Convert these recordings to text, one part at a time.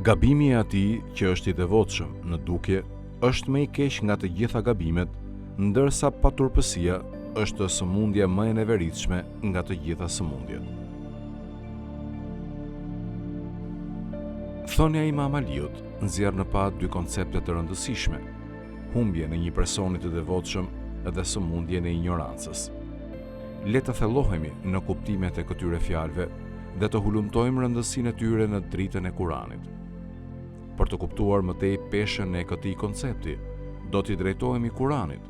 Gabimi e atij që është i devotshëm në dukje është më i keq nga të gjitha gabimet, ndërsa paturpësia është sëmundja më e neveritshme nga të gjitha sëmundjet. Thonja e Imam Aliut nxjerr në pa dy koncepte të rëndësishme: humbjen e një personi të devotshëm dhe sëmundjen e ignorancës. Le të thellohemi në kuptimet e këtyre fjalëve dhe të hulumtojmë rëndësinë e tyre në dritën e Kuranit. Për të kuptuar më tej peshën e këtij koncepti, do t'i drejtohemi Kuranit.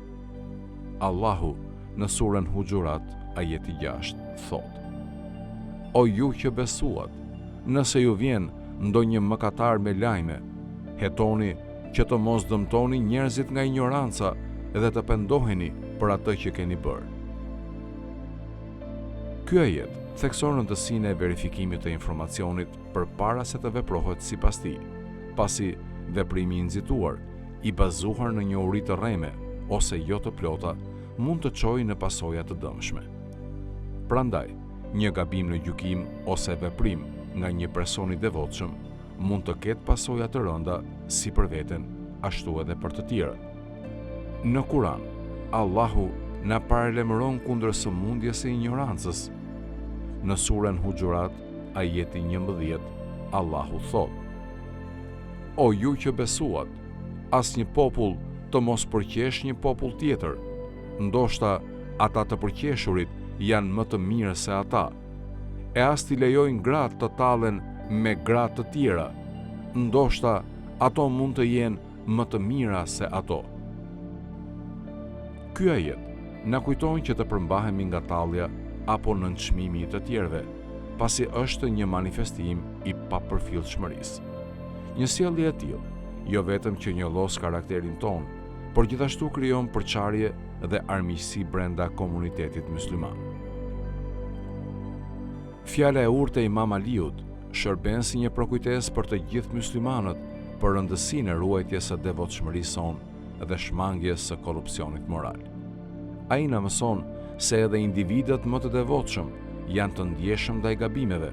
Allahu në surën Huxhurat, ajeti 6, thotë: O ju që besuat, nëse ju vjen ndonjë mëkatar me lajme, hetoni që të mos dëmtoni njerëzit nga ignoranca dhe të pendoheni për atë që keni bërë. Ky ajet thekson rëndësinë e verifikimit të informacionit përpara se të veprohet sipas tij, pasi veprimi i nxituar, i bazuar në një uri të rreme ose jo të plota, mund të çojë në pasoja të dëmshme. Prandaj, një gabim në gjykim ose veprim nga një person i devotshëm mund të ketë pasoja të rënda si për veten, ashtu edhe për të tjerët. Në Kur'an, Allahu na paralajmëron kundër sëmundjes së ignorancës. Në surën Huxhurat, ajeti 11, Allahu thotë: O ju që besuat, asnjë popull të mos përqesh një popull tjetër, ndoshta ata të përqeshurit janë më të mirë se ata, e as t'i lejojnë gratë të tallen me gratë të tjera, ndoshta ato mund të jenë më të mira se ato. Ky ajet na kujton që të përmbahemi nga tallja apo nënçmimi i të tjerëve, pasi është një manifestim i papërfillshmërisë. Një sjellje e tillë jo vetëm që njollos karakterin ton, por gjithashtu krijon përçarje dhe armiqësi brenda komunitetit mysliman. Fjala e urtë e Imam Aliut shërben si një përkujtesë për të gjithë myslimanët për rëndësinë e ruajtjes së devotshmërisë sonë dhe shmangjes së korrupsionit moral. Ai na mëson se edhe individët më të devotshëm janë të ndjeshëm ndaj gabimeve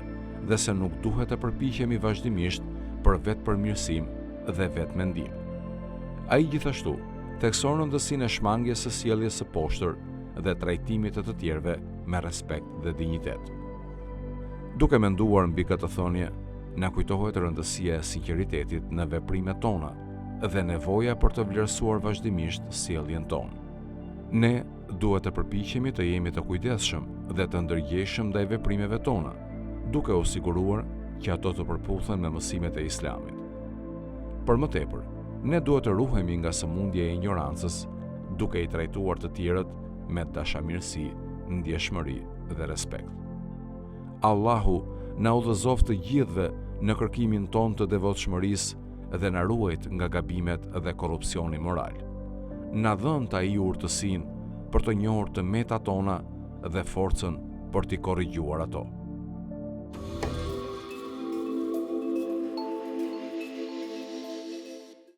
dhe se nuk duhet të përpiqemi vazhdimisht për vetë përmirësim dhe vetë mendim. Ai gjithashtu thekson rëndësinë e shmangjes së sjelljes së poshtër dhe trajtimit të të tjerëve me respekt dhe dinjitet. Duke menduar mbi këtë thënie, na kujtohet rëndësia e sinqeritetit në veprimet tona dhe nevoja për të vlerësuar vazhdimisht sjelljen tonë. Ne duhet të përpiqemi të jemi të kujdesshëm dhe të ndërgjegjshëm ndaj veprimeve tona, duke u siguruar që ato të përputhen me mësimet e Islamit. Për më tepër, ne duhet të ruhemi nga sëmundja e ignorancës, duke i trajtuar të tjerët me dashamirësi, ndjeshmëri dhe respekt. Allahu na udhëzoft të gjithëve në kërkimin ton të devotshmërisë dhe na ruajt nga gabimet dhe korrupsioni moral. Na dhën ta i urtësinë për të njohur të metat tona dhe forcën për t'i korrigjuar ato.